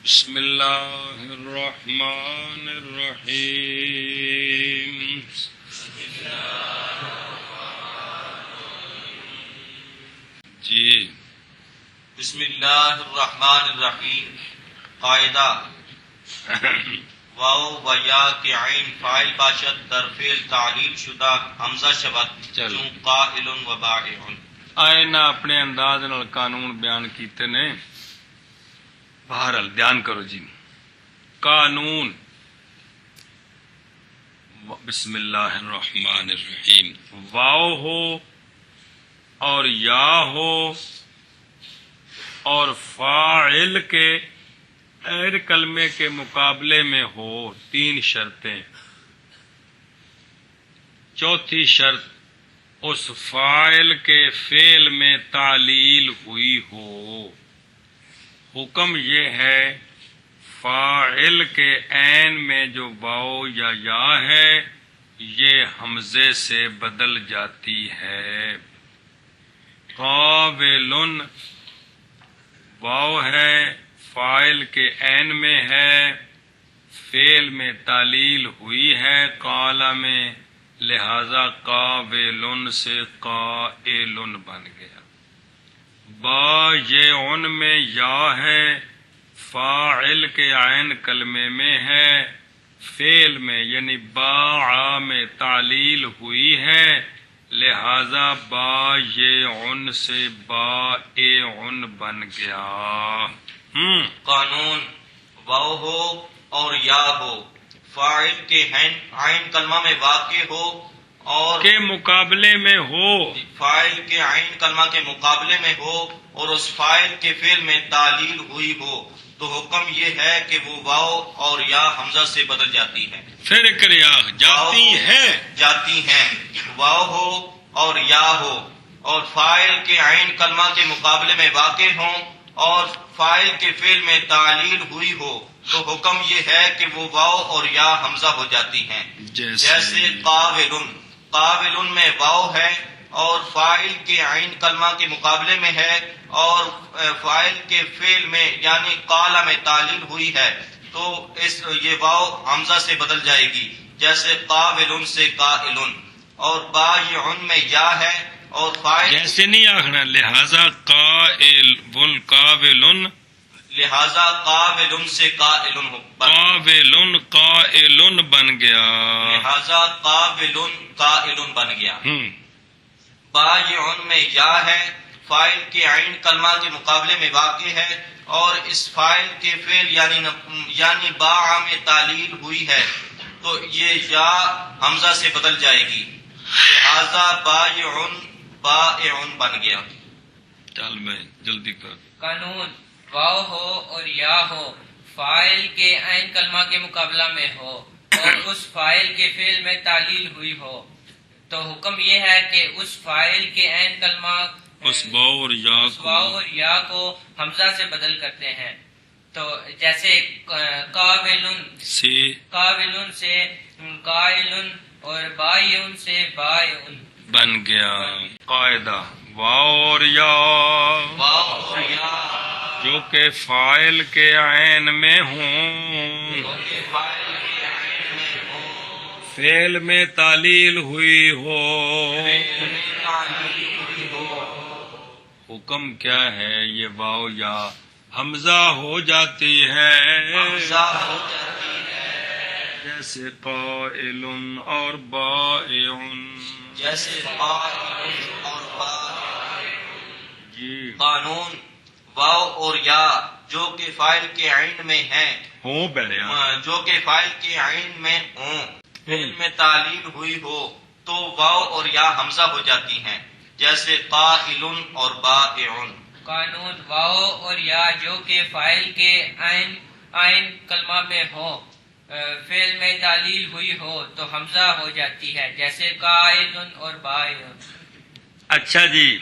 بسم اللہ الرحمن الرحیم جی بسم اللہ الرحمن الرحیم. قاعدہ واو و یا کے عین فاعل باشد در فعل تعلیل شدہ حمزہ شبت چل. چون قائل و بائع. آئے نہ اپنے انداز نال قانون بیان کیتے نے. بہرحال دھیان کرو جی. قانون بسم اللہ الرحمن الرحیم. واو ہو اور یا ہو اور فاعل کے غیر کلمے کے مقابلے میں ہو، تین شرطیں. چوتھی شرط اس فاعل کے فعل میں تعلیل ہوئی ہو. حکم یہ ہے فاعل کے عین میں جو واو یا ہے یہ حمزے سے بدل جاتی ہے. قابلن واو ہے، فاعل کے عین میں ہے، فعل میں تعلیل ہوئی ہے قالا میں، لہذا قابلن سے قائلن بن گیا. با یہ ان میں یا ہے، فاعل کے عین کلمے میں ہے، فعل میں یعنی باع میں تعلیل ہوئی ہے، لہذا با یہ ان سے بائع بن گیا. قانون واو ہو اور یا ہو، فاعل کے عین کلمہ میں واقع ہو اور کے مقابلے میں ہو، فاعل کے عین کلمہ کے مقابلے میں ہو اور اس فاعل کے فعل میں تعلیل ہوئی ہو تو حکم یہ ہے کہ وہ واو اور یا حمزہ سے بدل جاتی ہے. پھر کریا جاتی ہیں. واو ہو اور یا ہو اور فاعل کے عین کلمہ کے مقابلے میں واقع ہوں اور فاعل کے فعل میں تعلیل ہوئی ہو تو حکم یہ ہے کہ وہ واو اور یا حمزہ ہو جاتی ہیں. جیسے قابلن میں واو ہے اور فاعل کے عین کلمہ کے مقابلے میں ہے اور فاعل کے فعل میں یعنی قالا میں تعلیل ہوئی ہے تو یہ واو حمزہ سے بدل جائے گی. جیسے قابلن سے قائلن. اور بائعن میں یا ہے اور فاعل جیسے نہیں آخنا، لہذا قابلن سے قائلن ہو. قائلن بن گیا. لہذا قائلن بن گیا. بائعن میں یا ہے، فاعل کے عین کلمہ کے مقابلے میں واقع ہے اور اس فاعل کے فعل یعنی باع میں تعلیل ہوئی ہے تو یہ یا حمزہ سے بدل جائے گی، لہذا بائعن بن گیا. چل میں جلدی کر. قانون واو ہو اور یا ہو، فاعل کے عین کلمہ کے مقابلہ میں ہو اور اس فاعل کے فعل میں تعلیل ہوئی ہو تو حکم یہ ہے کہ اس فاعل کے عین کلمہ اس واو اور یا کو حمزہ سے بدل کرتے ہیں. تو جیسے قابلن سے قائلن اور بائعن سے بائعن بن گیا. قاعدہ واو اور یا جو کہ فاعل کے عین میں ہوں، فعل میں تعلیل ہوئی ہو. حکم کیا ہے؟ یہ واو یا حمزہ ہو جاتی ہے. جیسے قائل اور بائع. جی. قانون واو اور یا جو کہ فاعل کے عین میں ہیں جو کہ فاعل کے عین میں ہوں، فعل میں تعلیل ہوئی ہو تو واو اور یا حمزہ ہو جاتی ہیں. جیسے قائل اور بائع. قانون واو اور یا جو کہ فاعل کے عین کلمہ میں ہو، فعل میں تعلیل ہوئی ہو تو حمزہ ہو جاتی ہے. جیسے قائل اور بائع. اچھا جی.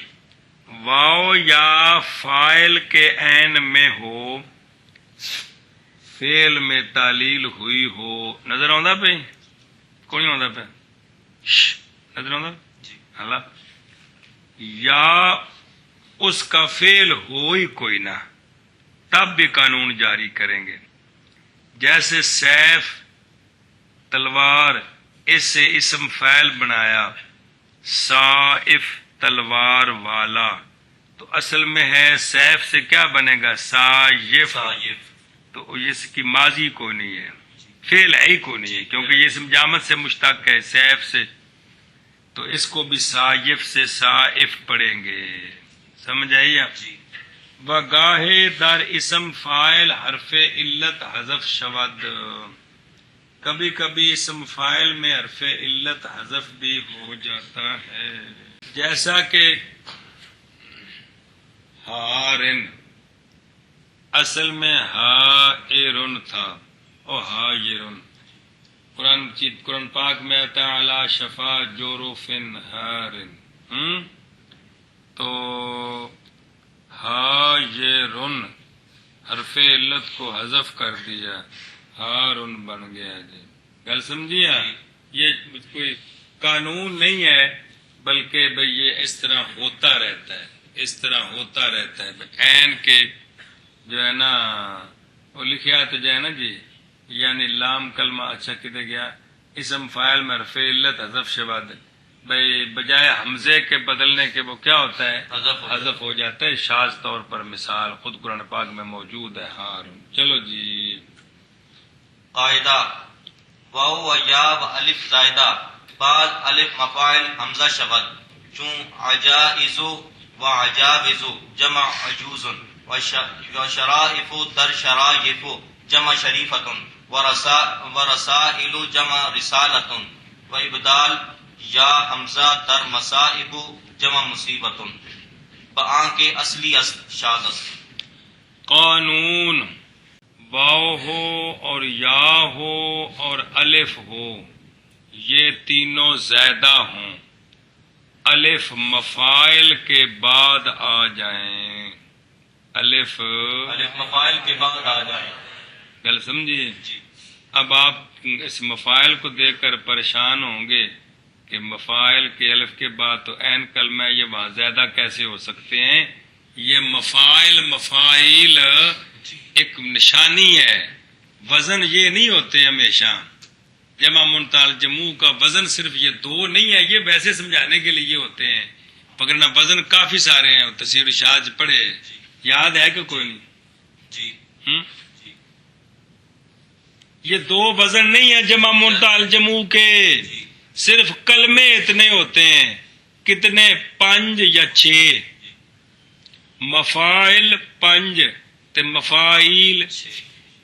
واو یا فاعل کے عین میں ہو، فعل میں تعلیل ہوئی ہو. نظر آندا پہ کوئی آندا پہ نظر آندا ہلا. یا اس کا فعل ہو ہی کوئی نہ، تب بھی قانون جاری کریں گے. جیسے سیف تلوار، اس سے اسم فعل بنایا سائف تلوار والا، تو اصل میں ہے سیف سے کیا بنے گا؟ سائف. تو اس کی ماضی کو نہیں ہے، فعل ہی کو نہیں ہے، کیونکہ یہ اسم جامد سے مشتق ہے سیف سے، تو اس کو بھی سائف سے سائف پڑھیں گے. سمجھ آئی آپ؟ وگاہے در اسم فاعل حرف علت حذف شود، کبھی کبھی اسم فاعل میں حرف علت حذف بھی ہو جاتا ہے، جیسا کہ ہارن اصل میں ہائرن تھا او ہائرن. قرآن پاک میں آتا ہے علی شفا جورف ہارن، تو ہائرن حرف علت کو حذف کر دیا، ہارن بن گیا. جی گل سمجھیے؟ یہ کوئی قانون نہیں ہے، بلکہ بھئی یہ اس طرح ہوتا رہتا ہے، اس طرح ہوتا رہتا ہے. عین کے جو ہے نا وہ لکھیا تو جو ہے نا جی، یعنی لام کلمہ اچھا کدھر گیا، اسم فاعل میں حرف علت حذف شود، بھئی بجائے حمزے کے بدلنے کے وہ کیا ہوتا ہے؟ حذف ہو جاتا ہے. شاذ طور پر مثال خود قرآن پاک میں موجود ہے ہارون. چلو جی. قاعدہ واو و یا و الف زائدہ بعد الف مفاعل حمزہ شود، چون عجائز و عجابز جمع عجوز و شرائف در شرائف جمع شریفت و رسائل جمع رسالت و ابدال یا حمزہ در مصائب جمع مصیبت بآن کے اصلی شاذ است. قانون واو ہو اور یا ہو اور الف ہو، یہ تینوں زائدہ ہوں، الف مفاعل کے بعد آ جائیں، الف مفاعل کے بعد آ جائیں. گل سمجھیے؟ اب آپ اس مفاعل کو دیکھ کر پریشان ہوں گے کہ مفاعل کے الف کے بعد تو عین کلمہ ہے، یہ وہاں زیادہ کیسے ہو سکتے ہیں؟ یہ مفاعل ایک نشانی ہے، وزن یہ نہیں ہوتے ہمیشہ. جمع منتال جموع کا وزن صرف یہ دو نہیں ہے، یہ ویسے سمجھانے کے لیے ہوتے ہیں، مگر وزن کافی سارے ہیں. تفسیر شاذ پڑھے، یاد ہے کہ کوئی نہیں؟ جی یہ دو وزن نہیں ہے جمع منتال جموع کے، صرف کلمے اتنے ہوتے ہیں. کتنے؟ 5 یا 6. مفاعل 5 تے مفاعیل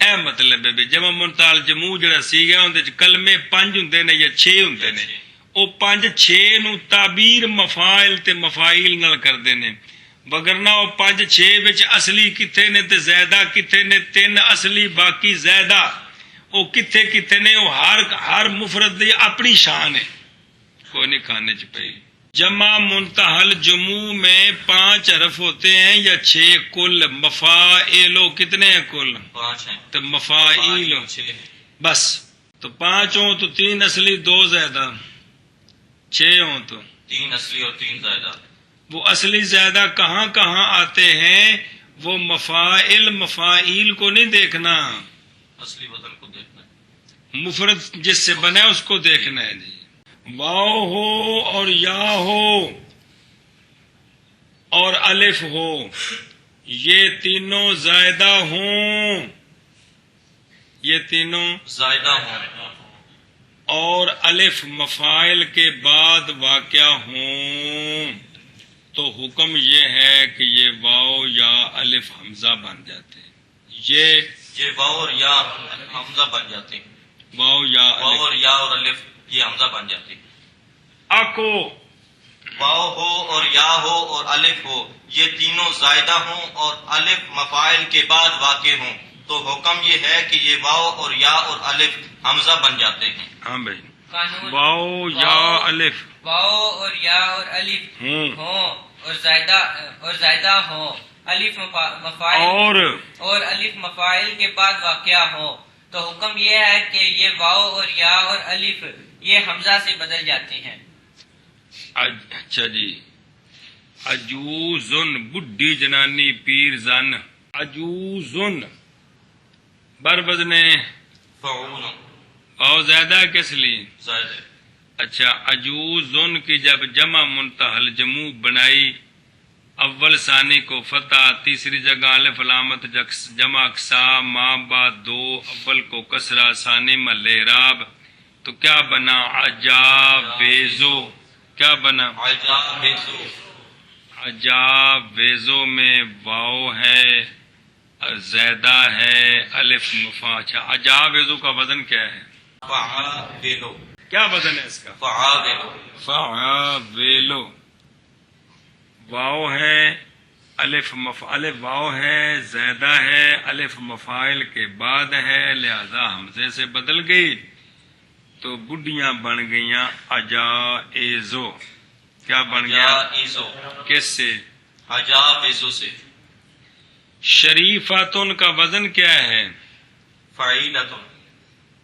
اے مطلب ہے جمع منتال جموع جڑا سیگا اندے کلمے 5 ہوندے نے یا 6 ہوندے نے، او 5 6 نو تعبیر مفاعل تے مفاعیل نال کردے نے، وگرنہ او 5 6 وچ اصلی کتھے نے تے زائدہ کتھے نے؟ 3 اصلی باقی زائدہ، او کتھے کتھے نے؟ او ہر مفرد دی اپنی شان ہے، کوئی نہیں کھانے چ پئی. جمع منتحل جموع میں 5 حرف ہوتے ہیں یا 6 کل. مفاعلو کتنے ہیں کل؟ 5 ہیں. تو مفاعیل بس، تو 5 ہوں تو 3 اصلی 2 زائدہ، 6 ہوں تو 3 اصلی اور 3 زائدہ. وہ اصلی زائدہ کہاں کہاں آتے ہیں؟ وہ مفاعیل کو نہیں دیکھنا، اصلی وزن کو دیکھنا ہے، مفرد جس سے بنا اس کو دیکھنا ہے. جی واو ہو اور یا ہو اور الف ہو، یہ تینوں زائدہ ہوں، یہ تینوں زائدہ ہوں، اور الف مفاعل کے بعد واقع ہوں، تو حکم یہ ہے کہ یہ واو یا الف حمزہ بن جاتے ہیں. یہ واو اور یا حمزہ بن جاتے ہیں. واو یا اور یا اور الف یہ حمزہ بن جاتے ہیں. اکو واو ہو اور یا ہو اور الف ہو، یہ تینوں زائدہ ہوں اور الف مفاعل کے بعد واقع ہوں، تو حکم یہ ہے کہ یہ واو اور یا اور الف حمزہ بن جاتے ہیں. ہاں بھائی، قانون واو یا الف واو اور یا اور الف ہوں اور زائدہ ہوں، الف مفاعل اور الف مفاعل کے بعد واقع ہوں، تو حکم یہ ہے کہ یہ واو اور یا اور الف یہ حمزہ سے بدل جاتے ہیں. اچھا جی. عجوزن بڈھی جنانی پیر زن عجوزن بر وزن فعول واو زیادہ ہے کس لیے؟ زائد ہے. اچھا عجوزن کی جب جمع منتہا الجموع بنائی، اول ثانی کو فتح، تیسری جگہ الف علامت جمع اقسا، ما بعد دو، اول کو کسرہ، ثانی محل اعراب، تو کیا بنا؟ عجاویزو. کیا بنا؟ عجابزو. عجاویزو میں واو ہے، زیادہ ہے، الف مفا. اچھا عجاویزو کا وزن کیا ہے؟ فعابلو. کیا وزن ہے اس کا؟ فعابلو. فعابلو. واو ہے، الف واو ہے، زیادہ ہے، الف مفاعل کے بعد ہے، لہذا حمزے سے بدل گئی تو بڈیاں بن گئیاں عجائزو. کیا بن گیا؟ عجائزو. کس سے؟ عجابزو سے. شریفتن کا وزن کیا ہے؟ فعیلتن.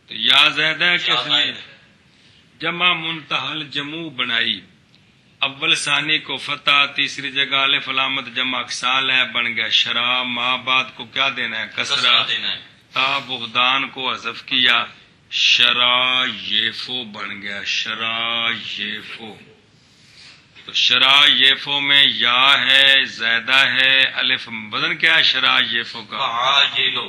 تو یا زیادہ ہے کس لیے؟ زائد. جمع منتہا الجموع بنائی، اول ثانی کو فتح، تیسری جگہ الف علامت جمع اکسال ہے، بن گیا شرا. ما بعد کو کیا دینا ہے؟ کسرہ کسرہ. دینا ہے. تا بغدان کو حذف کیا، شرا یفو بن گیا شرا یفو. تو شرا یفو میں یا ہے، زیادہ ہے، الف وزن کیا ہے شرا یفو کا؟ فعاجلو.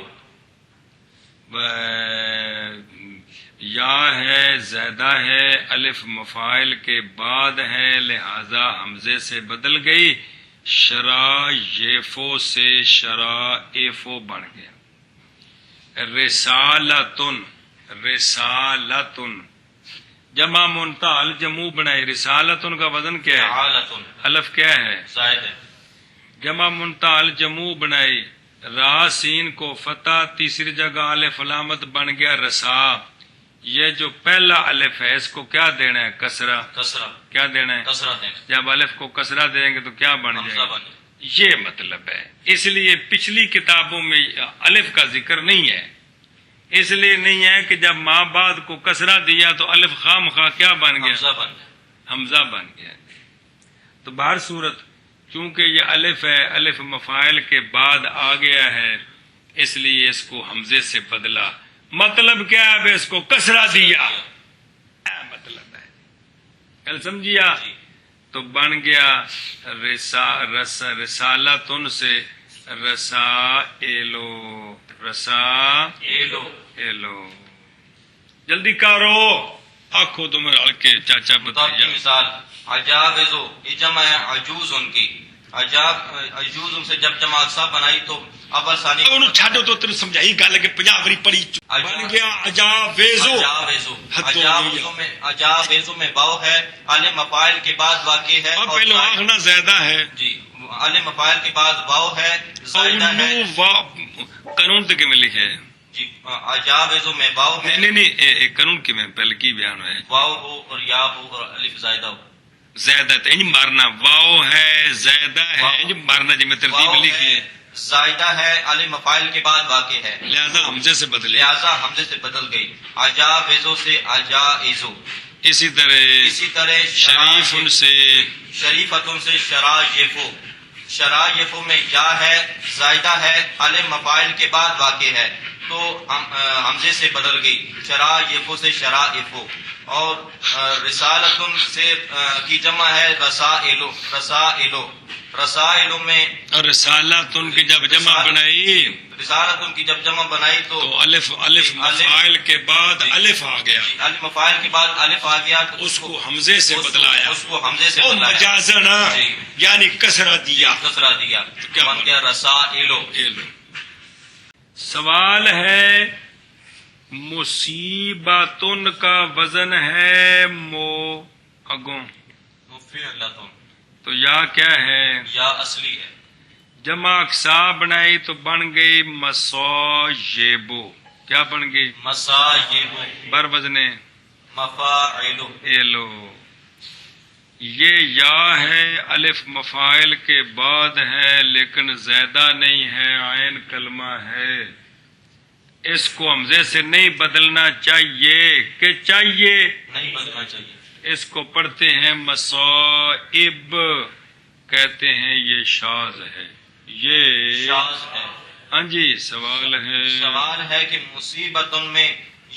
یا ہے، زیادہ ہے، الف مفاعل کے بعد ہے، لہذا حمزے سے بدل گئی، شرا یفو سے شرا ایفو بن گیا. رسالتن. رسالتن جمع منتہا الجموع بنائی، رسالتن کا وزن کیا ہے؟ فعالتن. الف کیا ہے؟ زائد ہے. جمع منتہا الجموع بنائی، را سین کو فتح، تیسری جگہ الف علامت بن گیا رسا. یہ جو پہلا الف ہے اس کو کیا دینا ہے؟ کسرہ. کسرہ. کیا دینا ہے؟ کسرہ دینا. جب الف کو کسرہ دیں گے تو کیا بن حمزہ جائے گا؟ بن. یہ مطلب ہے. اس لیے پچھلی کتابوں میں الف کا ذکر نہیں ہے، اس لیے نہیں ہے کہ جب ما بعد کو کسرہ دیا تو الف خام خواہ کیا بن گیا؟ حمزہ بن. حمزہ بن گیا. تو بہر صورت چونکہ یہ الف ہے، الف مفاعل کے بعد آ گیا ہے، اس لیے اس کو حمزے سے بدلا. مطلب کیا ہے؟ اب اس کو کسرہ دیا مطلب ہے. کل سمجھیا؟ جی. تو بن گیا رسالتن سے رسائلو. رسائلو. جلدی کارو، آنکھوں تم رل کے چاچا کی بتایا. مثال عجابزو. یہ جمع ہے عجوز ان کی. عجوز ان سے جب جمع اقسا بنائی تو اول ثانی انہوں چھاڑو تو تیرے سمجھائی گل کہ 50 واری پڑھی بن گیا عجاویزو. عجابزو میں واو ہے، الف مفاعل کے بعد واقع ہے، اور پہلو آخنا زیادہ ہے. جی الف مفاعل کے بعد واو ہے، زائدہ ہے. قانون تک میں لکھے ہے. جی عجابزو میں واو ہے. نہیں قانون کی میں پہلے کی بیان ہے. واو ہو اور یا ہو اور الف زائدہ ہو. زیادہ انج مارنا، واو ہے، زیادہ ہے، انج مارنا جی میں ترتیب لکھی ہے. زائدہ ہے، الف مفاعل کے بعد واقع ہے، لہذا حمزے سے بدلے. لہذا حمزے سے بدل گئی. عجابزو سے عجائزو. اسی طرح شریف ان سے شریفتن سے شرائفو. شرائفو میں یا ہے، زائدہ ہے، الف مفاعل کے بعد واقع ہے تو حمزے سے بدل گئی، شرائفو سے شرائفو. اور رسالتن سے کی جمع ہے رسائلو. رسائلو میں رسالتن کی جب جمع بنائی، رسالتن کی جب جمع بنائی تو الف مفاعل کے بعد الف آ گیا، الف مفاعل کے بعد الف آ گیا تو اس کو حمزے سے بدلایا. اس کو حمزے سے او بدلایا، مجازن یعنی کسرہ دیا. کسرہ دیا، بن گیا رسائلو. سوال ہے مصیبتن کا وزن ہے مو اگوں، مفعلتن. تو یا کیا ہے؟ یا اصلی ہے. جمع اقسا بنائی تو بن گئی مصایبو. کیا بن گئی؟ مصائبو. بر وزنے مفاعلو. ایلو. یہ یا ہے، الف مفاعل کے بعد ہے لیکن زیادہ نہیں ہے، عین کلمہ ہے. اس کو حمزے سے نہیں بدلنا چاہیے کہ چاہیے؟ نہیں بدلنا چاہیے. اس کو پڑھتے ہیں مصائب، کہتے ہیں یہ شاذ ہے. یہ شاذ ہے. ہاں جی سوال ہے، سوال ہے کہ مصیبتن میں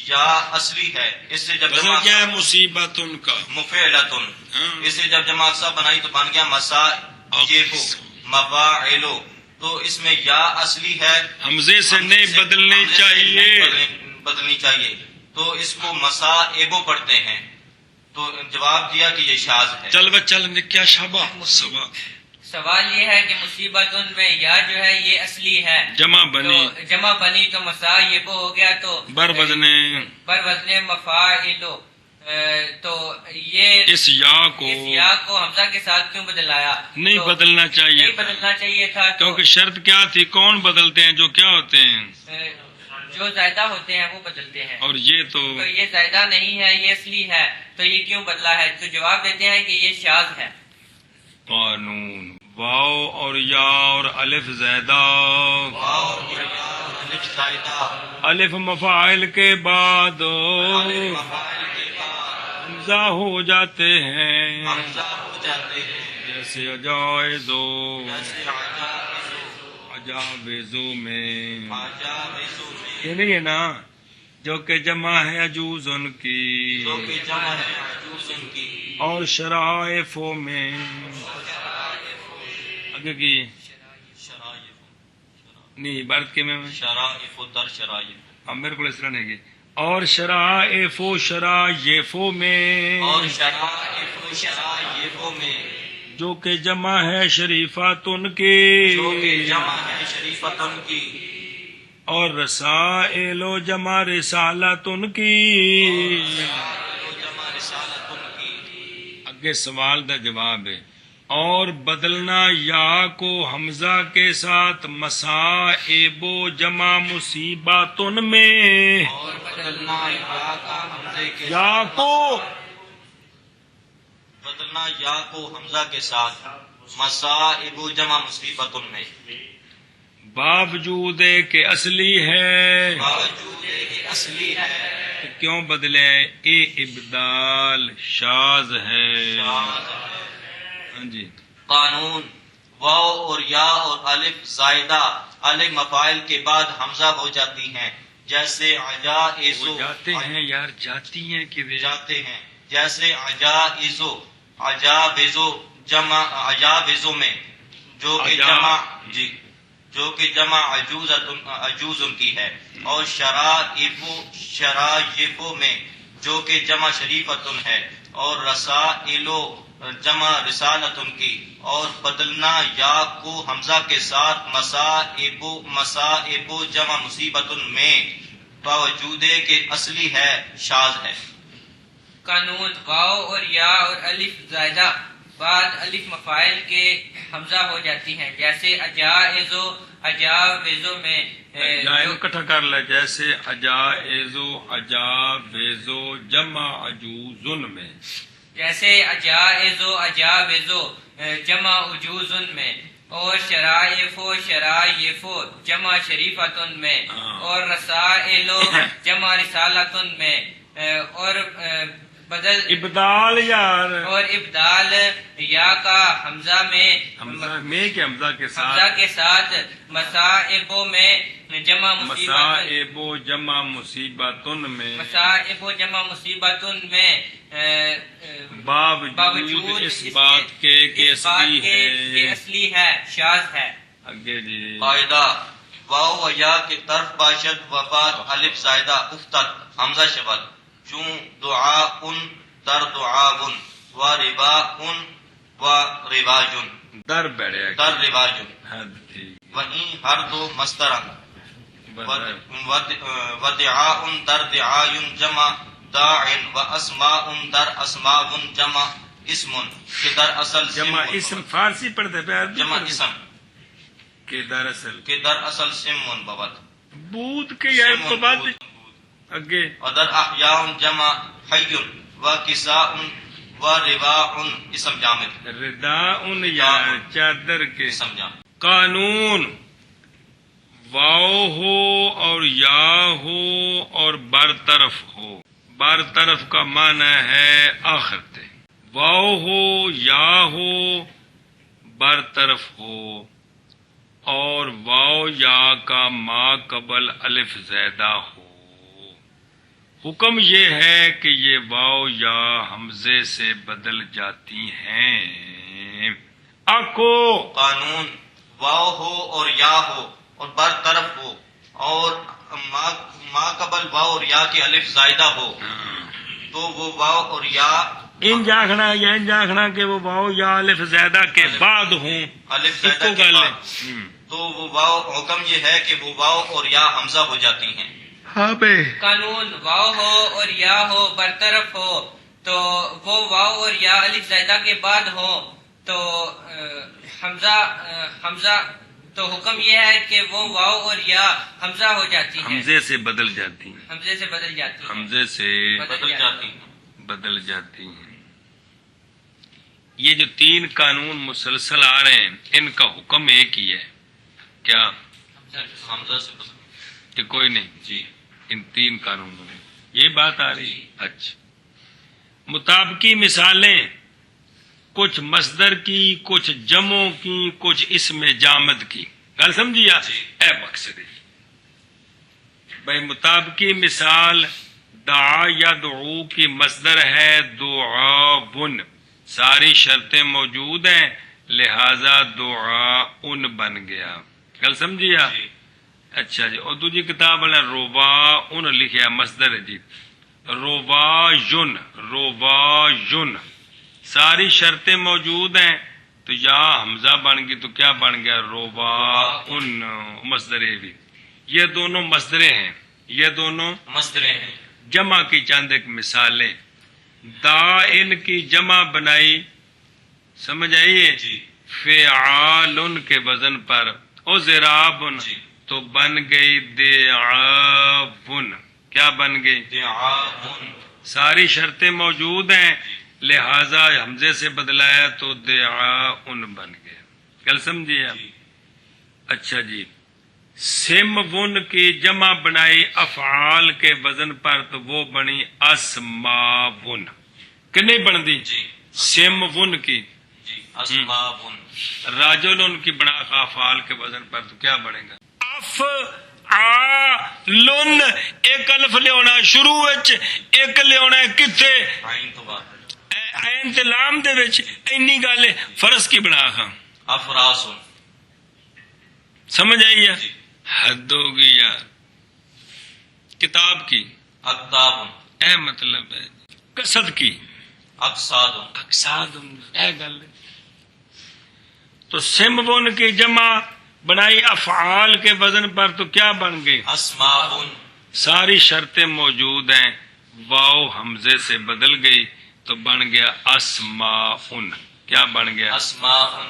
یا اصلی ہے، اس سے جب بدل جمع کیا ہے مصیبت ان کا؟ مفعلتن، ہاں۔ اس سے جب جمع اقسا بنائی تو بن گیا مصائب مفاعل، تو اس میں یا اصلی ہے، حمزے سے نہیں بدلنی حمزے سے چاہیے، نہیں بدلنی چاہیے، تو اس کو مصائب پڑھتے ہیں، تو جواب دیا کہ یہ شاذ ہے۔ چل بچ چل کیا شابہ سوا سوال یہ ہے کہ مصیبت میں یا جو ہے یہ اصلی ہے، جمع بنی تو جمع بنی تو مصائب ہو گیا، تو بر بدنے بر وزن مفاعل، تو یہ اس یا کو اس یا کو حمزہ کے ساتھ کیوں بدلایا؟ نہیں تو بدلنا چاہیے نہیں بدلنا چاہیے تھا، تو کیونکہ شرط کیا تھی؟ کون بدلتے ہیں؟ جو کیا ہوتے ہیں، جو زائدہ ہوتے ہیں وہ بدلتے ہیں، اور یہ تو تو یہ زائدہ نہیں ہے، یہ اصلی ہے، تو یہ کیوں بدلا ہے؟ تو جواب دیتے ہیں کہ یہ شاذ ہے۔ قانون واو اور یا اور الف زیدہ، الف مفاعل کے بعد حمزہ ہو جاتے ہیں، جیسے اجائزو اجاوزو میں، یہ نہیں ہے نا، جو کہ جمع ہے عجوزن کی، اور شرائفوں میں آگے کی نہیں عبارت کے میں شرائف در شرائف، اب میرے کو اس طرح نہیں کی، اور شرائف و شرائفوں میں، اور شرائف و شرائفوں میں، جو کہ جمع ہے شریفاتن کی، جو کہ جمع ہے شریفتن کی، اور رسائل و جمع رسالتن کی، جمع رسالتن کی۔ آگے سوال دا جواب ہے، اور بدلنا یا کو حمزہ کے ساتھ مصائب و جمع مصیباتن میں، اور بدلنا یا کا حمزے کے یا کو بدلنا یا کو حمزہ کے ساتھ مصائب و جمع مصیبتن میں، باوجود کہ اصلی ہے، باوجود کہ اصلی ہے، تو کیوں بدلے؟ اے ابدال شاذ ہے، ہاں جی قانون واو اور یا اور الف زائدہ الف مفاعل کے بعد حمزہ ہو جاتی ہیں، جیسے عجائزو، وہ جاتے ہیں یار، جاتی ہیں کہ جاتے ہیں، جیسے عجائزو عجابزو جمع عجابزو میں، جو کہ جمع جی جو کہ جمع عجوز کی ہے، اور شرائفو میں، جو کہ جمع شریفتن ہے، اور رسائلو جمع رسالتن کی، اور بدلنا یا کو حمزہ کے ساتھ مصائب جمع مصیبتن میں، باوجود کہ اصلی ہے شاذ ہے۔ قانون واو اور یا اور الف زائدہ بعد الف مفاعل کے حمزہ ہو جاتی ہیں، جیسے اجائزو اجاوزو میں، اکٹھا کر لے، جیسے اجائزو اجاوزو جمع عجوزن میں، جیسے اجائزو اجاوزو جمع عجوزن میں، اور شرائفو شرائفو جمع شریفتن میں، اور رسائلو جمع رسالتن میں، اور بدل ابدال یار، اور ابدال یا کا حمزہ میں، حمزہ میں کہ حمزہ کے حمزہ ساتھ کے ساتھ مصائبوں میں جمع مصیبت، مصائب و جمع مصیبتن میں، مصائب و جمع مصیبتن میں، باوجود اس بات کے کہ اس بات اصلی کے کہ ہے، اصلی ہے شاذ ہے۔ آگے جی قاعدہ واو و یا کے طرف باشد و بعد الف زائدہ افتت حمزہ شبد، چون دعا ان در دعاون و ربا ان و رواجن در بیڑے در رواجن، حد تھی وہیں ہر دو مسترن، بدر و دعا در دعاین جمع داعن، و اسماء در اسماء جمع اسم، کہ در اصل جمع اسم فارسی پڑھتے پہ عربی جمع پڑھتے؟ اسم کہ دراصل کہ در اصل سم ببت، بود کے یار تو بات اگے، ودر احیاء جمع حی، و کساء و رباء اسم جامد، رداء یار چادر کے، اسم جامد۔ قانون واو ہو اور یا ہو اور برطرف ہو، برطرف کا معنی ہے آخرت، واو ہو یا ہو برطرف ہو، اور واو یا کا ما قبل الف زیادہ ہو۔ حکم یہ ہے کہ یہ واو یا حمزے سے بدل جاتی ہیں۔ آکو قانون واو ہو اور یا ہو اور برطرف ہو اور ما قبل واو اور یا کے الف زائدہ ہو تو وہ واو اور یا ان جاخنا یا ان جاخنا کہ وہ واو یا الف زیادہ کے بعد ہوں، الف زائدہ ایکو کے گل ہے۔ بعد تو وہ واو حکم یہ ہے کہ وہ واو اور یا حمزہ ہو جاتی ہیں۔ ہاں بے قانون واو ہو اور یا ہو برطرف ہو تو وہ واو اور یا الف زائدہ کے بعد ہو تو حمزہ تو حکم یہ ہے کہ وہ واو اور یا حمزہ ہو جاتی ہے، حمزے سے بدل جاتی ہیں، حمزے سے بدل جاتی ہے، حمزے سے بدل جاتی ہیں۔ بدل جاتی ہیں۔ یہ جو تین قانون مسلسل آ رہے ہیں ان کا حکم ایک ہی ہے، کیا حمزہ سے بدل کہ کوئی نہیں؟ جی ان تین قانونوں میں یہ بات آ رہی ہے۔ اچھا، مطابقی مثالیں کچھ مصدر کی، کچھ جمعوں کی، کچھ اسم جامد کی، گل سمجھیا؟ اے مقصد ہے بھائی مطابقی مثال دعا یا دعو کی مصدر ہے دعاون، ساری شرطیں موجود ہیں لہذا دعاون بن گیا، گل سمجھیا؟ اچھا جی، اور دوسری کتاب والا رباعن لکھیا مصدر ہے جی، رباعن ساری شرطیں موجود ہیں تو یا حمزہ بن گئی تو کیا بن گیا؟ رباعن مصدر بھی۔ یہ دونوں مصدریں ہیں، یہ دونوں مصدریں ہیں۔ جمع کی چند ایک مثالیں، دا ان کی جمع بنائی، سمجھ آئیے؟ جی فعال کے وزن پر، او زرابن جی تو بن گئی دعاون، کیا بن گئی؟ دعاون ساری شرطیں موجود ہیں لہذا حمزے سے بدلایا تو دعاون بن گیا، کل سمجھیے آپ؟ جی اچھا جی، سمون کی جمع بنائی افعال کے وزن پر تو وہ بنی اسماون، کہ نہیں بن دی؟ جی سمون کی جی اسماون راجولن کی بنا افعال کے وزن پر تو کیا بنے گا؟ افعالن، ایک الف لیونا شروع وچ، ایک لیونا کتے عین تو بات این تے لام دے وچ، اینی گل فرض کی بنا کھاں، افراسن سمجھ آئی ہے؟ جی حد ہوگی یار، کتاب کی اکتابن اے مطلب ہے قصد کی اقصادن اقصاد اے گل ہے۔ تو سمون کی جمع بنائی افعال کے وزن پر تو کیا بن گئی؟ اسماءن ساری شرطیں موجود ہیں، واو حمزے سے بدل گئی تو بن گیا اسماءن، کیا بن گیا؟ اسماءن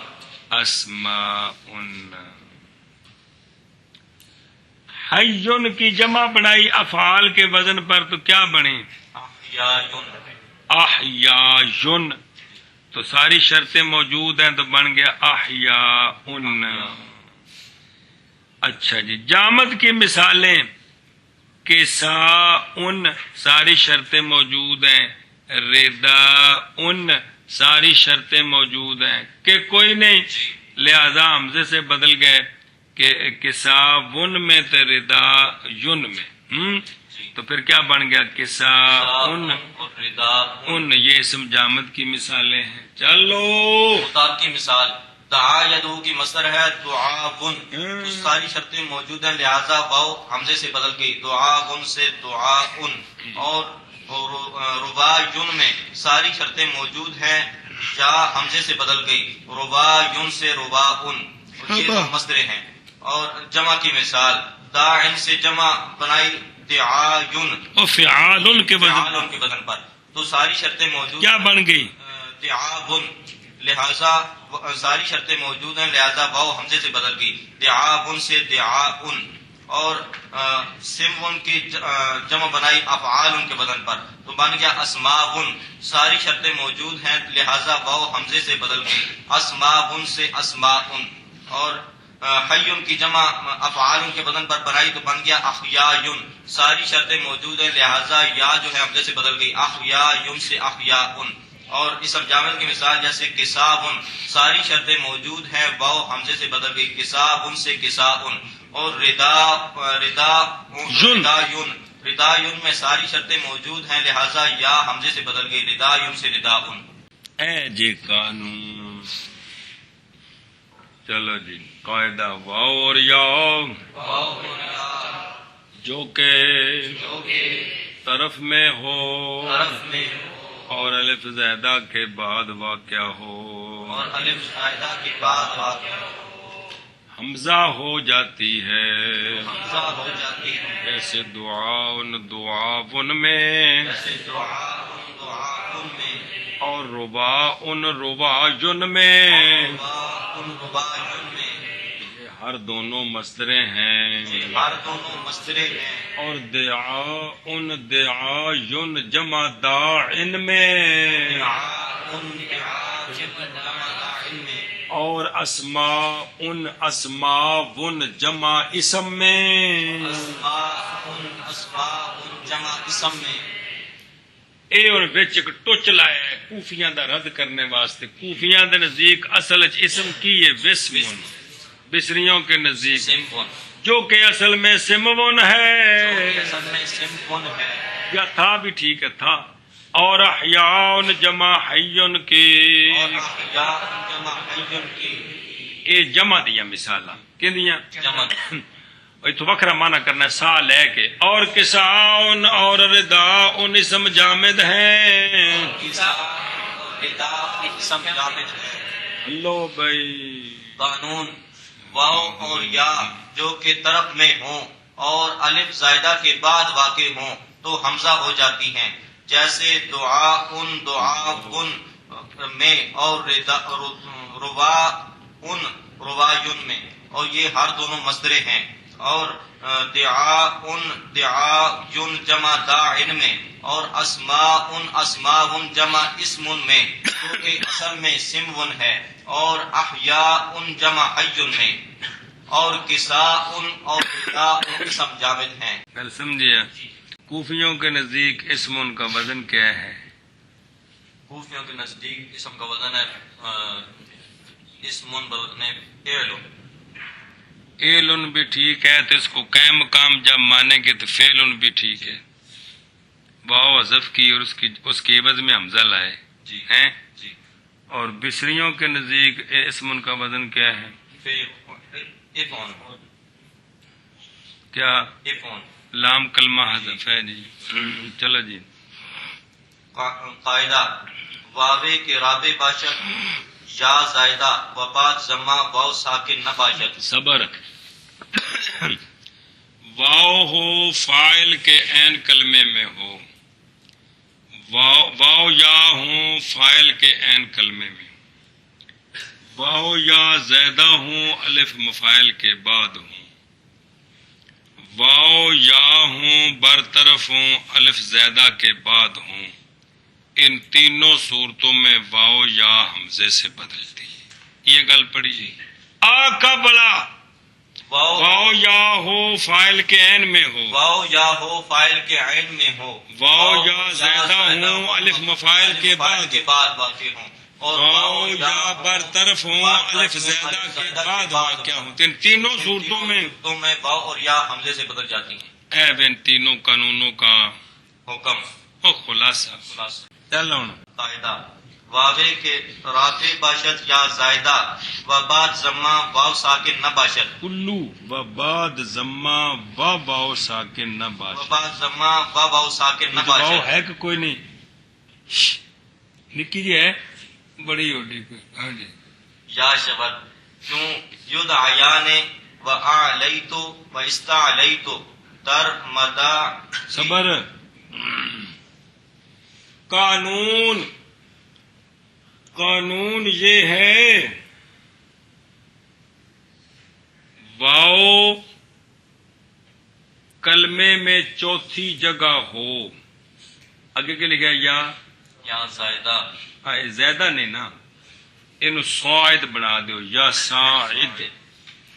اسماءن۔ حیون کی جمع بنائی افعال کے وزن پر تو کیا بنی؟ احیاءن احیاءن، تو ساری شرطیں موجود ہیں تو بن گیا احیاءن۔ اچھا جی، جامد کی مثالیں کساءن، ساری شرطیں موجود ہیں، رداءن، ساری شرطیں موجود ہیں، کہ کوئی نہیں لہذا حمزے سے بدل گئے کہ کساون میں تو رداءن میں، تو پھر کیا بن گیا؟ کساءن اور رداءن۔ یہ اسم جامد کی مثالیں ہیں۔ چلو مطابق کی مثال دعا یدعو کی مصدر ہے دعاون، تو ساری شرطیں موجود ہیں لہذا واو حمزے سے بدل گئی، دعاون سے دعاون، اور رباعن میں ساری شرطیں موجود ہیں یا حمزے سے بدل گئی، رباعن سے رباعن، یہ دو مصدریں ہیں۔ اور جمع کی مثال داعن سے جمع بنائی دعاین، اور فعال کے وزن فعال کے وزن پر تو ساری شرطیں موجود کیا بن گئی؟ دعاون، لہذا ساری شرطیں موجود ہیں لہذا واو حمزے سے بدل گئی، دعاون سے دعاون، اور سمون کی جمع بنائی افعال کے وزن پر تو بن گیا اسماون، ساری شرطیں موجود ہیں لہذا واو حمزے سے بدل گئی، اسماون سے اسماون، اور حیون کی جمع افعال کے وزن پر بنائی تو بن گیا احیاءن، ساری شرطیں موجود ہیں لہذا یا جو ہے حمزے سے بدل گئی، احیاءن سے احیاءن، اور اسم جامد کی مثال جیسے کسابن، ساری شرطیں موجود ہیں، واو حمزے سے بدل گئی، کسابن سے کساؤن، اور ردایون میں ساری شرطیں موجود ہیں، لہذا یا حمزے سے بدل گئی، ردایون سے رداؤن۔ اے جی قانون، چلو جی قاعدہ واو اور یا جو کہ طرف میں ہو اور الف زائدہ کے بعد واقع ہو، اور الف زائدہ کے بعد واقع حمزہ ہو جاتی ہے، حمزہ ہو جاتی ہے، جیسے دعاؤن دعاون میں، جیسے دعاؤن میں، اور رباؤن رباجن میں، رباعن میں، یہ ہر دونوں مصدریں ہیں، ہر دونوں مصدریں ہیں، اور دعاؤن دعاین جمع داعن میں، اور اسماءن اسماون جمع اسم میں، جمع اسم میں۔ اے اور وچ ایک ٹوچ لایا ہے کوفیاں دا رد کرنے واسطے۔ کوفیاں دے نزدیک اصل وچ اسم کی ہے وسمن، بصریوں کے نزدیک سمون، جو کہ اصل میں سمون ہے، اصل میں سمون ہے، یا تھا بھی ٹھیک ہے تھا، اور احیاء جمع حیون کی، اور احیاء جمع حیون کی، اے جمع دیا مثالاں کہندیاں جمع تو وکھرا معنی کرنا ہے سا لے کے، اور کساؤن اور رداؤن اسم جامد ہیں، اسم جامد ہے۔ لو بھائی قانون واو اور یا جو کہ طرف میں ہوں اور الف زائدہ کے بعد واقع ہوں تو حمزہ ہو جاتی ہیں، جیسے دعاؤن دعاؤن میں، اور رباؤن رباعن میں، اور یہ ہر دونوں مصدریں ہیں، اور دعاؤن دعاین جمع داعن میں، اور اسماؤن اسماون جمع اسمن میں، جو کہ اصل میں سمون ہے، اور احیاء جمع حی میں، اور کساؤن اور رداؤن اسم جامد ہیں۔ گل سمجھیا؟ کوفیوں کے نزدیک اسم کا وزن کیا ہے؟ کوفیوں کے نزدیک اسم کا وزن ہے اسمن بوزن فعل، ایلن بھی ٹھیک ہے تو اس کو قائم مقام جب مانیں گے تو فعلن بھی ٹھیک ہے، واو حذف کی اور اس کے عوض میں حمزہ لائے جی ہیں، جی، اور بصریوں کے نزدیک اسم کا وزن کیا ہے؟ افعن کیا؟ افعن۔ لام کلمہ حذف ہے جی۔ چلو جی قاعدہ واوے کے رابع باشد یا زائدہ و بعد ضمہ واو ساکن نہ باشد۔ صبر، واو ہو فاعل کے عین کلمے میں ہو، واو یا ہوں فاعل کے عین کلمے میں، واو یا زیادہ ہوں الف مفاعل کے بعد ہوں، واو یا ہوں برطرف ہوں الف زیادہ کے بعد ہوں، ان تینوں صورتوں میں واو یا حمزے سے بدلتی ہے۔ یہ گل پڑی جی۔ آقا بڑا واو یا ہو فاعل کے عین میں ہو، واو یا ہو فاعل کے عین میں ہو، واو یا زیادہ ہوں الف مفاعل کے بعد واقع ہوں، اور واو یا برطرف ہوں الف زیادہ کے بعد واقع ہوں، ان تینوں صورتوں میں واو اور یا حمزے سے بدل جاتی ہیں۔ اے ان تینوں قانونوں کا حکم خلاصہ۔ چلو قاعدہ واوے کے رابع باشد یا زائدہ و بعد ضمہ واو ساکن نہ باشد، کلو و بعد ضمہ و واو ساکن نہ و باشد۔ بعد ضمہ و واو ساکن نہ واو باشد۔ ہے کہ کوئی نہیں؟ نکی جی ہے بڑی ہوڈی کوئی؟ ہاں جی۔ یا شبد کیوں یدعیان و اعلیت و استعلیت در مدع صبر، قانون یہ ہے واو کلمے میں چوتھی جگہ ہو، آگے کے لکھا ہے یا زائدہ، زیادہ نہیں نا، اینو صاعد بنا دیو، یا صاعد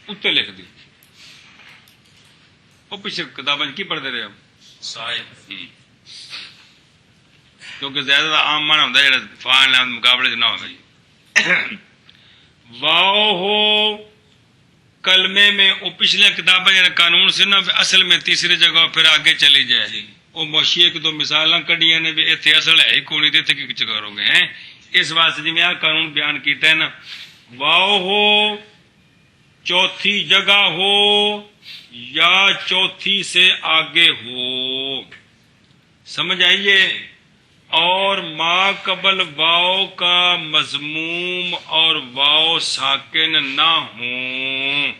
اتنے لکھ دیو۔ وہ پیچھے کتابیں کی پڑھتے رہے ہو؟ صاعد، کیونکہ زیادہ عام معنی ہوتا ہے جڑا فاعل نام مقابلے چ نہ ہوگا جی واو ہو کلمے میں وہ پچھلے کتابیں جڑا قانون سے نا اصل میں تیسری جگہ پھر آگے چلی جائے جی وہ موشی ایک دو مثالاں کڈیاں نے بھی اتنے اصل ہے ہی کوئی تے کی کرو گے ہیں اس واسطے جی میں آ قانون بیان کیتا ہے نا واو ہو چوتھی جگہ ہو یا چوتھی سے آگے ہو سمجھ آئیے اور ما قبل واو کا مضموم اور واو ساکن نہ ہوں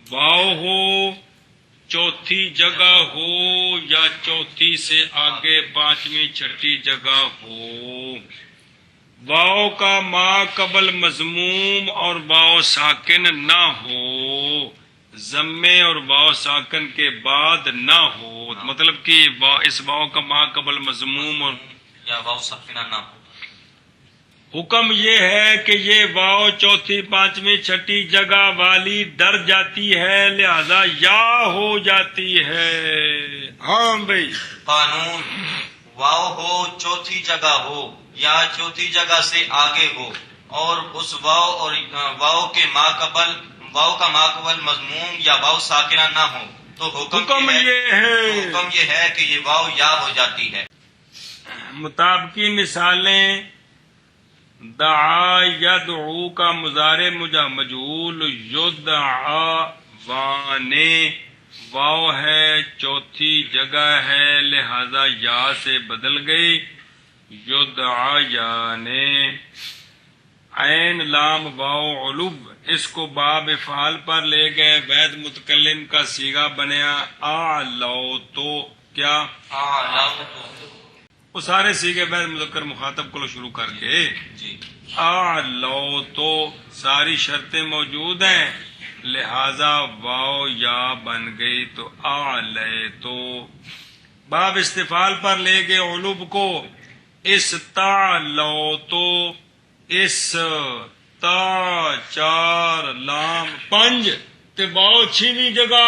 واو ہو چوتھی جگہ ہو یا چوتھی سے آگے پانچویں چھٹی جگہ ہو واو کا ما قبل مضموم اور واو ساکن نہ ہو ضمے اور واو ساکن کے بعد نہ ہو مطلب کہ اس واو کا ما قبل مضموم اور یا واو ساکنہ نہ ہو حکم یہ ہے کہ یہ واو چوتھی پانچویں چھٹی جگہ والی ڈر جاتی ہے لہذا یا ہو جاتی ہے ہاں بھائی قانون واو ہو چوتھی جگہ ہو یا چوتھی جگہ سے آگے ہو اور اس واو اور واو کے ما قبل مضموم یا واو ساکنہ نہ ہو تو حکم یہ ہے کہ یہ واو یا ہو جاتی ہے مطابقی مثالیں دعا یدعو کا مضارع مجہول یدعا وانے واو ہے چوتھی جگہ ہے لہذا یا سے بدل گئی یدعا یانے عین لام واو علوب اس کو باب افعال پر لے گئے وید متکلم کا صیغہ بنیا آلو تو کیا وہ سارے سیگے وید مذکر مخاطب کو شروع کر کے جی آلو تو ساری شرطیں موجود ہیں لہذا واو یا بن گئی تو آلے تو باب استفعال پر لے گئے علوب کو اس تا لو تو اس تا چار لام پنج تے واو چھویں جگہ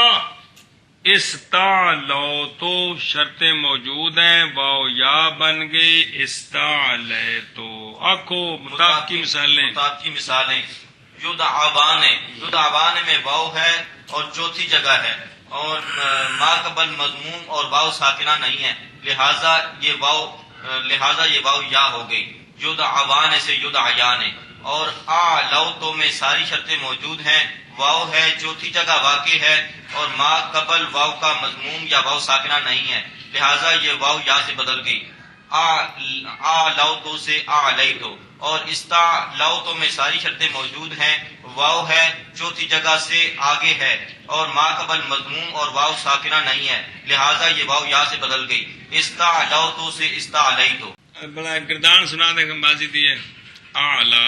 اس تا لو تو شرطیں موجود ہیں واو یا بن گئی استا لے تو آنکھو مطابقی مثالیں یدعوان میں واو ہے اور چوتھی جگہ ہے اور ما قبل مضموم اور واو ساکنہ نہیں ہے لہذا یہ واو یا ہو گئی یدعوان سے یدعیان اور آلو تو میں ساری شرطیں موجود ہیں واو ہے چوتھی جگہ واقع ہے اور ما قبل واو کا مضموم یا واو ساکنہ نہیں ہے لہذا یہ واو یا سے بدل گئی آلو تو سے آلی تو اور استا لو تو میں ساری شرطیں موجود ہیں واو ہے چوتھی جگہ سے آگے ہے اور ما قبل مضموم اور واو ساکنہ نہیں ہے لہذا یہ واو یا سے بدل گئی استا لو تو سے استا علی تو بڑا گردان سنا دے ماضی دی ہے اعلی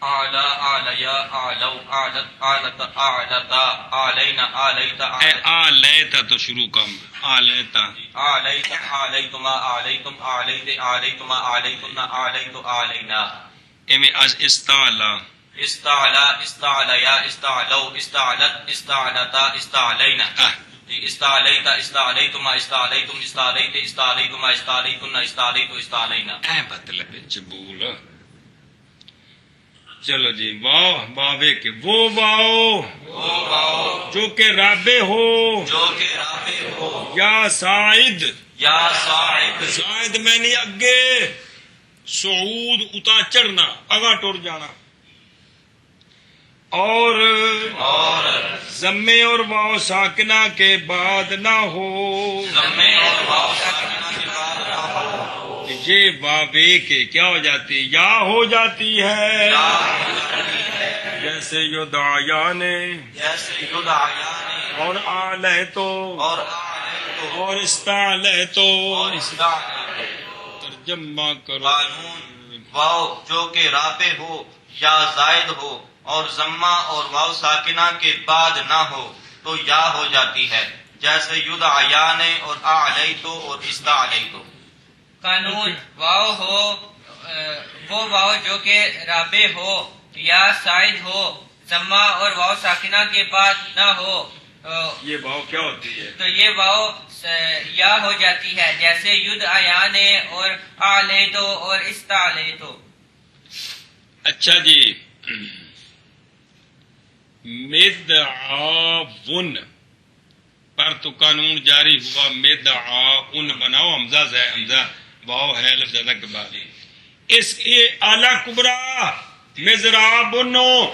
اعلی اعلیا اعلو اعلت اعلت اعلتا اعلینا اعلیتا اے اعلیتا تو شروع کم اعلیتا اعلیت اعلیتما اعلیتم اعلیت اعلیتما اعلیتن اعلیت اعلینا ایمی از استعلا استعلا استعلیا استعلو استعلت استعلتا استعلینا استعلیتا استعلیتما استعلیتم استعلیت استعلیتما استعلیتن استعلیت استعلینا اے مطلب چبول چلو جی واو باوے کے وہ واو جو کہ رابع ہو یا سائد سائد میں نہیں اگے صعود اتا چڑھنا اگا ٹر جانا اور ضمے اور واو ساکنہ کے بعد نہ ہو یہ واوے کے کیا ہو جاتی یا ہو جاتی ہے جیسے یدعیان اور آلے تو اور استعلے تو ترجمہ کرو واو جو کہ رابع ہو یا زائد ہو اور ضمہ اور واو ساکنہ کے بعد نہ ہو تو یا ہو جاتی ہے جیسے یدعیان اور اعلیتو اور استعلیتو قانون واو ہو وہ واو جو کہ رابع ہو یا سائد ہو ضمہ اور واو ساکنہ کے بعد نہ ہو یہ واو کیا ہوتی ہے؟ تو یہ واو یا ہو جاتی ہے، جیسے ید آیان اور آلے تو اور استعلے تو۔ اچھا جی، مدعاون پر تو قانون جاری ہوا، مدعاون بناؤ، حمزہ حمزہ واو ہے الف زیادہ کے بعد، اس کی اعلی کبرا مزرابنو،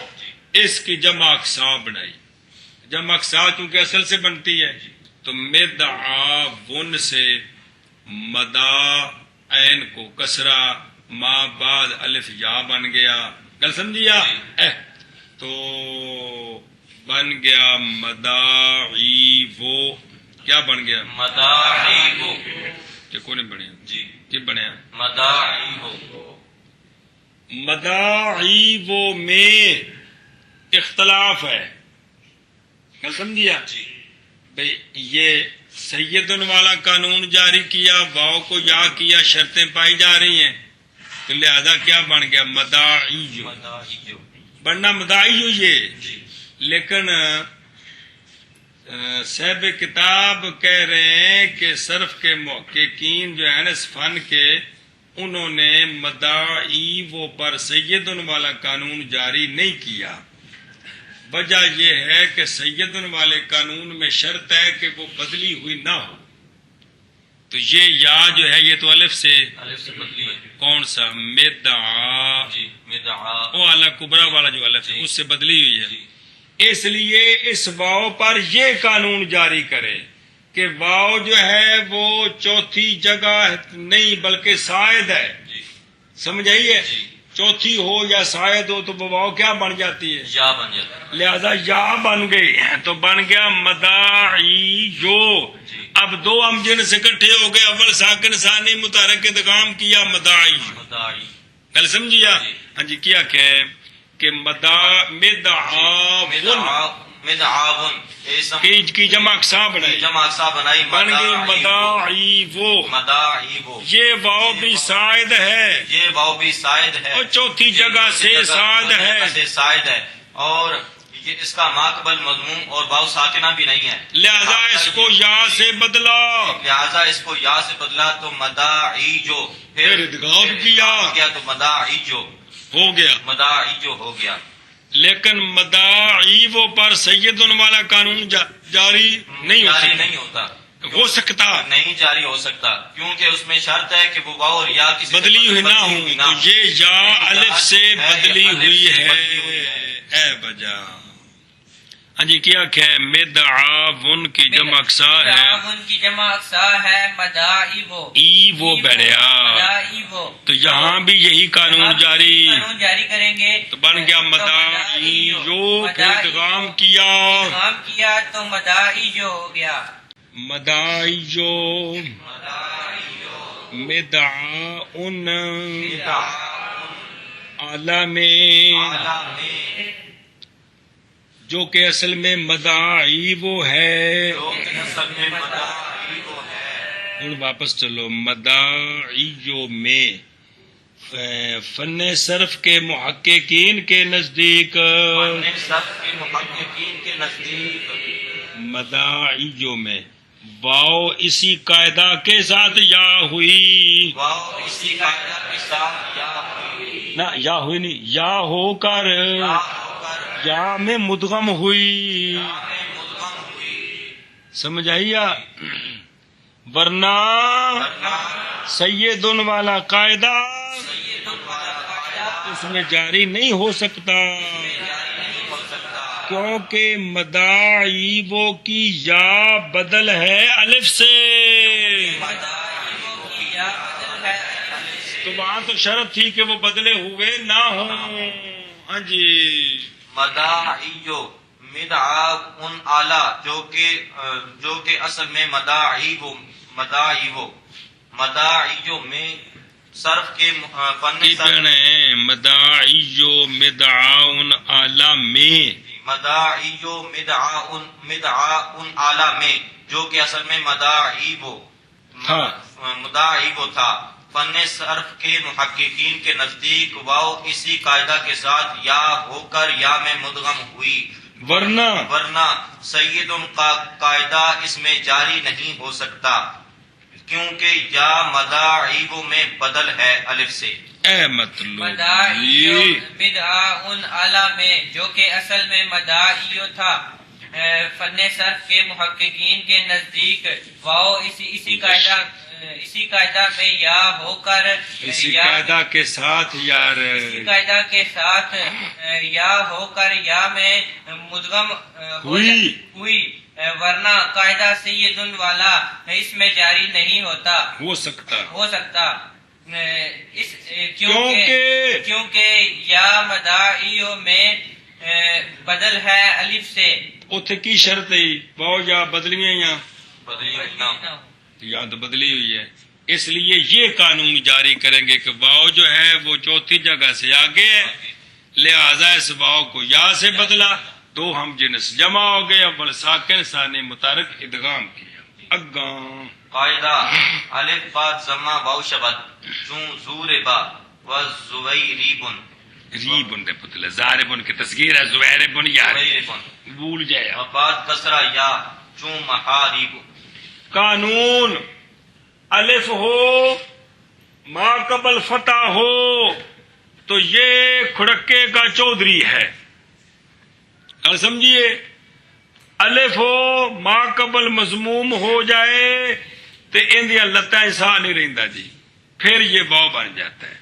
اس کی جمع اقسا بنائی، جمع اقسا کیونکہ اصل سے بنتی ہے، تو مدعاون سے مدا عین کو کسرا ما بعد الف یا بن گیا، گل سمجھیا؟ تو بن گیا مداعی، وہ کیا بن گیا؟ مداعی ہو یہ کو نہیں بنیا جی، کی بنیا؟ مداعی ہو۔ مداعی وہ میں اختلاف ہے، گل سمجھیا؟ جی بھئی یہ سیدن والا قانون جاری کیا، واؤ کو یا کیا، شرطیں پائی جا رہی ہیں، تو لہذا کیا بن گیا؟ مداعی جو مداعی جو بننا مداعی جو یہ، جی لیکن صاحب کتاب کہہ رہے ہیں کہ صرف کے محققین جو ہیں اس فن کے، انہوں نے مداعی وہ پر سیدن والا قانون جاری نہیں کیا۔ وجہ یہ ہے کہ سیدن والے قانون میں شرط ہے کہ وہ بدلی ہوئی نہ ہو، تو یہ یا جو ہے یہ تو الف سے الف سے بدلی ہے کون سا؟ مدعا، جی، مدعا وہ اعلی کبرا والا جو الف ہے جی، اس سے بدلی ہوئی ہے، جی اس لیے اس واؤ پر یہ قانون جاری کرے کہ واؤ جو ہے وہ چوتھی جگہ نہیں بلکہ سائد ہے، جی سمجھ آئیے؟ جی، چوتھی ہو یا سائد ہو تو وہ واؤ کیا بن جاتی ہے؟ یا بن جاتا ہے لہذا یا بن گئی، تو بن گیا مداعی جو۔ جی، اب دو ہم جن سے اکٹھے ہو گئے، اول ساکن ثانی متحرک ادغام کیا، مداعی، مداعی گل سمجھیا؟ جی۔ ہاں جی، کیا کہ مدعاون مدعاون اسم کی جمع اقسا بنائی، جمع اقسا بنائی، بن گئی مداعی وہ، مداعی وہ، یہ واؤ بھی سائد ہے یہ واؤ بھی سائد ہے اور چوتھی جگہ سے سائد ہے، سے سائد ہے، اور یہ اس کا ماقبل مضموم اور واو ساکنہ بھی نہیں ہے، لہذا اس کو یا سے بدلا، لہذا اس کو یا سے بدلا تو مداعی جو، پھر ادغام کیا تو مداعی جو ہو گیا۔ مداعی جو ہو گیا، لیکن مداعی وہ پر سیدن والا قانون جاری نہیں ہو جاری سکتا، نہیں ہوتا، ہو سکتا نہیں جاری ہو سکتا، کیونکہ اس میں شرط ہے کہ وہ واو اور یا کسی بدلی ہوئی نہ ہو، تو یہ یا الف سے بدلی ہوئی ہے، اے بجا۔ ہاں جی، کیا کہ مدعاون کی جمع اقسا ہے، مدعاون کی جمع اقسا ہے مداعی وہ، ای وہ بڑھیا، مداعی وہ، تو یہاں بھی یہی قانون جاری، قانون جاری کریں گے تو بن گیا مداعی جو، پھر ادغام کیا، ادغام کیا تو مداعی جو ہو گیا، مداعی جو مدعاون اعلی میں، جو کہ اصل میں مداعی وہ ہے، ہوں واپس چلو، مداعی جو میں فن صرف کے محققین کے نزدیک، کے نزدیک مداعی جو میں واؤ اسی قاعدہ کے ساتھ یا ہوئی، واو اسی قاعدہ کے ساتھ یا ہوئی، نہ یا ہوئی نہیں، یا ہو کر یا میں مدغم ہوئی، مدغم ہوئی، سمجھ آئیے؟ ورنہ سیدن والا قاعدہ اس میں جاری نہیں ہو سکتا، کیونکہ مداعی وہ کی یا بدل ہے الف سے، تو وہاں تو شرط تھی کہ وہ بدلے ہوئے نہ ہوں۔ ہاں جی، مداعی مدعاون اعلیٰ جو کہ اصل میں مداعی میں صرف کے فن کی پڑھیں، مداعی مدعاون اعلی میں، مداعی مدعاون اعلیٰ میں، جو کہ اصل میں مداعی وہ تھا، فن صرف کے محققین کے نزدیک واو اسی قاعدہ کے ساتھ یا ہو کر یا میں مدغم ہوئی، ورنہ سید کا قاعدہ اس میں جاری نہیں ہو سکتا، کیونکہ یا مداعیب میں بدل ہے الف سے۔ اے مطلب مداعیو بدعا ان اعلیٰ میں، جو کہ اصل میں مداعیو تھا، فن صرف کے محققین کے نزدیک واو اسی قاعدہ میں یا ہو کر اسی قاعدہ کے ساتھ یار اسی قاعدہ کے ساتھ یا ہو کر یا میں مدغم ہوئی، ورنہ قاعدہ سید والا اس میں جاری نہیں ہو سکتا کیونکہ یا مداعیو میں بدل ہے الف سے۔ اتنے کی شرط ہے واو یا بدلی ہیں یا یا تو بدلی ہوئی ہے، اس لیے یہ قانون جاری کریں گے کہ واو جو ہے وہ چوتھی جگہ سے آگے ہے، لہذا اس واو کو یا سے بدلا، دو ہم جنس جمع ہو گئے، اول ساکن ثانی متحرک ادغام کیا۔ اگاں قاعدہ الف بعد ضمہ واو شبد چون زور با و زویریبن، ریبن دے پتلے زاربن کی تصغیر ہے، زویربن یار بھول جائے، و بعد کسرہ یا چون محاریب۔ قانون الف ہو ما قبل فتح ہو تو یہ کھڑکے کا چودھری ہے، اور سمجھیے الف ہو ما قبل مضموم ہو جائے تو اندیا لتاں ایسا نہیں رہندا جی، پھر یہ واو بن جاتا ہے۔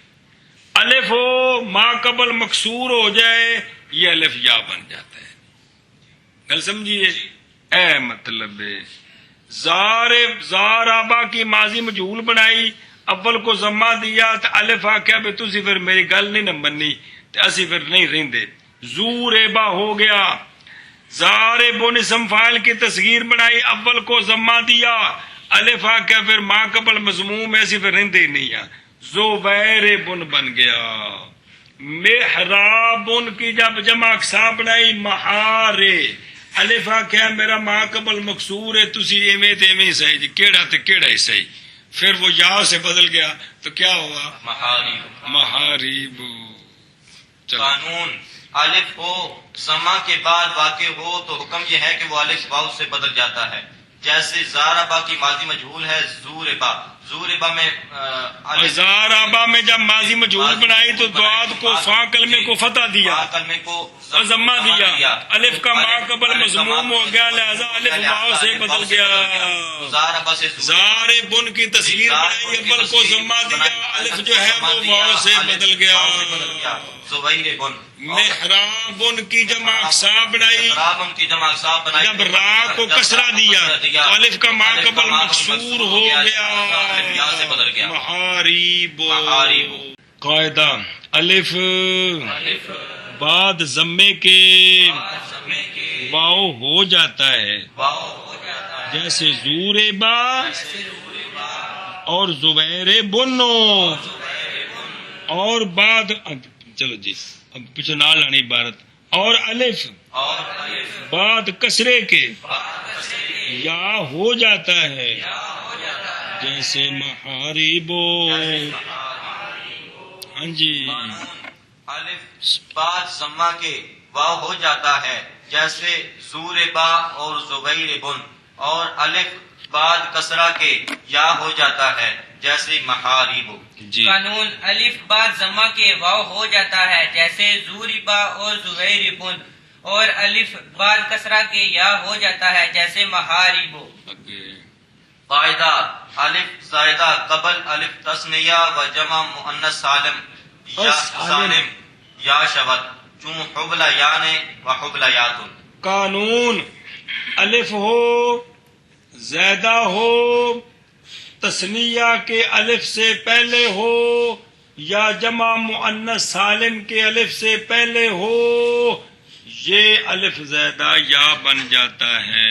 الف ہو ما قبل مکسور ہو جائے یہ الف یا بن جاتا ہے، گل سمجھیے۔ اے مطلب زار آبا کی ماضی مجہول بنائی، اول کو ضمہ دیا تو الف آخیا بھی تسی پھر میری گل نہیں نہ مننی تو اسی پھر نہیں رہندے، زور ایبا ہو گیا۔ زار بن اسم فاعل کی تصغیر بنائی، اول کو ضمہ دیا، الف آخیا پھر ما قبل مضموم ایسی پھر رہندے نہیں ہیں، زبیر بن بن گیا۔ محراب کی جب جمع اقسام بنائی محارے، الف آخیا میرا ما قبل مقصور ہے، تسی ایویں تے ایویں صحیح جی، کیڑا تے کیڑا ہی صحیح، پھر وہ یا سے بدل گیا تو کیا ہوا محاریب۔ قانون الف ہو سما کے بعد واقع ہو تو حکم یہ ہے کہ وہ الف واو سے بدل جاتا ہے، جیسے زاربا کی ماضی مجہول ہے زوربا میں زاربا میں جب ماضی مجہول بنائی تو دعات کو فا کلمے کو فتح دیا، کلمے کو ضمہ دیا، الف کا ما قبل مضموم ہو گیا، لہذا الف واو سے بدل گیا۔ زاربا سے زار بن کی تصویر بنائی، اول کو ضمہ دیا، الف جو ہے وہ واو سے بدل گیا۔ زبیر بن محراب کی جمع اقسام بنائی، کی جمع اقسام بنائی، جب را کو کسرہ دیا تو الف کا ما قبل مکسور ہو گیا محاریب۔ قاعدہ الف بعد ضمے کے واو ہو جاتا ہے، جیسے زور با اور زبیر بنو، اور بعد چلو جی اب پیچھے نہ لانی عبارت، اور الف بعد کسرے کے یا ہو جاتا ہے، جیسے محاریبو۔ ہاں جی الف بعد ضمہ کے واو ہو جاتا ہے، جیسے زور با اور زبیر بن، اور الف بعد کسرہ کے یا ہو جاتا ہے، جیسے محاریب۔ جی قانون الف بعد ضمہ کے واو ہو جاتا ہے، جیسے زوربا اور زبیر بن، اور الف بعد کسرہ کے یا ہو جاتا ہے، جیسے محاریب۔ قاعدہ الف زائدہ قبل الف تثنیہ و جمع مؤنث سالم یا سالم یا شبد چون حبل یانے و حبل یاتن۔ قانون الف ہو زیادہ ہو تثنیہ کے الف سے پہلے ہو یا جمع مؤنث سالم کے الف سے پہلے ہو، یہ الف زیادہ یا بن جاتا ہے،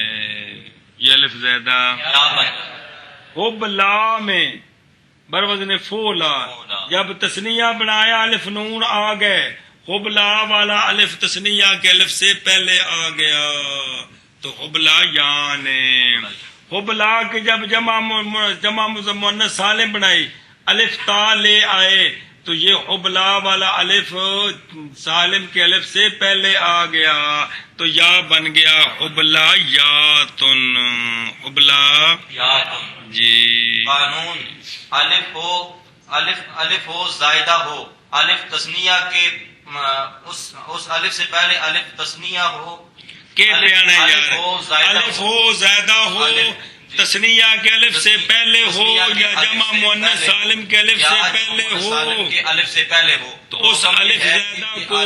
یہ الف زیادہ حبلا میں بروزن فولا، جب تثنیہ بنایا الف نون آ گئے، حبلا والا الف تثنیہ کے الف سے پہلے آ گیا تو حبلا یانے۔ حبلا کے جب جمع مؤنث سالم بنائی، الف تا لے آئے تو یہ حبلا والا الف سالم کے الف سے پہلے آ گیا تو یا بن گیا حبلا یاتن، حبلا یاتن۔ جی۔ قانون الف ہو زائدہ ہو، الف تثنیہ کے اس الف سے پہلے الف تثنیہ ہو، کہ بیان ہے یار، زائدہ الف ہو زیادہ ہو، تثنیہ کے الف سے پہلے ہو یا جمع مؤنث سالم کے الف سے پہلے ہو، کے الف سے پہلے ہو تو اس الف زیادہ کو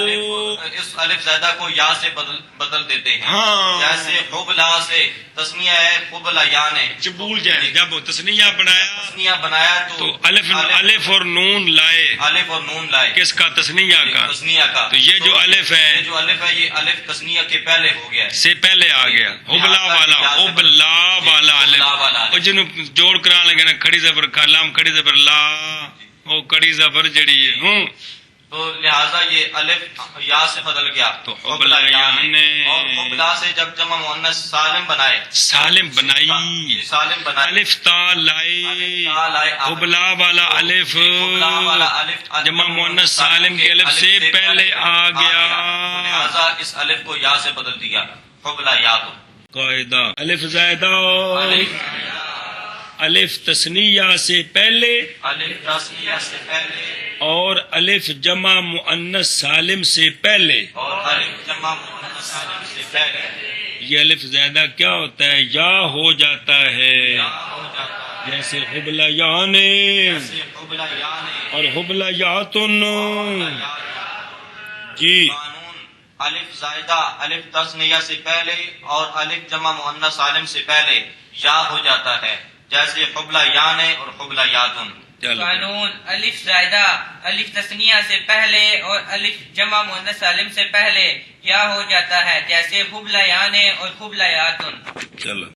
اس الف زیادہ کو یا سے بدل دیتے ہیں۔ ہاں جیسے حبلا سے تثنیہ ہے حبلا یانے، بھول جائے جب تثنیہ بنایا تثنیہ بنایا تو الف اور نون لائے، الف اور نون لائے، کس کا؟ تثنیہ کا۔ تثنیہ کا۔ تو یہ جو الف ہے یہ جو الف ہے یہ الف تثنیہ کے پہلے ہو گیا ہے، سے پہلے آ گیا، حبلا والا، حبلا والا الف، اور جنوں جوڑ کران لگے نا کھڑی زبر کا لام کھڑی زبر لا، وہ کھڑی زبر جڑی ہے تو لہذا یہ الف یا سے بدل گیا تو حبلا یانے، اور حبلا سے جب جمع مؤنث سالم بنائے، سالم بنائی، سالم بنائے، الف تا لائے، حبلا والا الف جمع مؤنث سالم کے الف سے پہلے آ گیا، لہذا اس الف کو یا سے بدل دیا، حبلا یا تو قاعدہ الف زائدہ الف تثنیہ سے پہلے الف تثنیہ سے پہلے اور الف جمع مؤنث سالم سے پہلے، اور الف جمع مؤنث سالم سے پہلے یہ الف زیادہ کیا ہوتا ہے؟ یا ہو جاتا ہے، یا ہو جاتا ہے، جیسے حبلا یانے جیسے حبلا یانے اور حبلا یاتن۔ یا۔ جی قانون الف زائدہ الف تثنیہ سے پہلے اور الف جمع مؤنث سالم سے پہلے یا ہو جاتا ہے، جیسے حبلا یانے اور حبلا یاتن۔ چلو قانون الف زائدہ الف تثنیہ سے پہلے اور الف جمع مؤنث سالم سے پہلے یا ہو جاتا ہے، جیسے حبلا یانے اور حبلا یاتن۔ چلو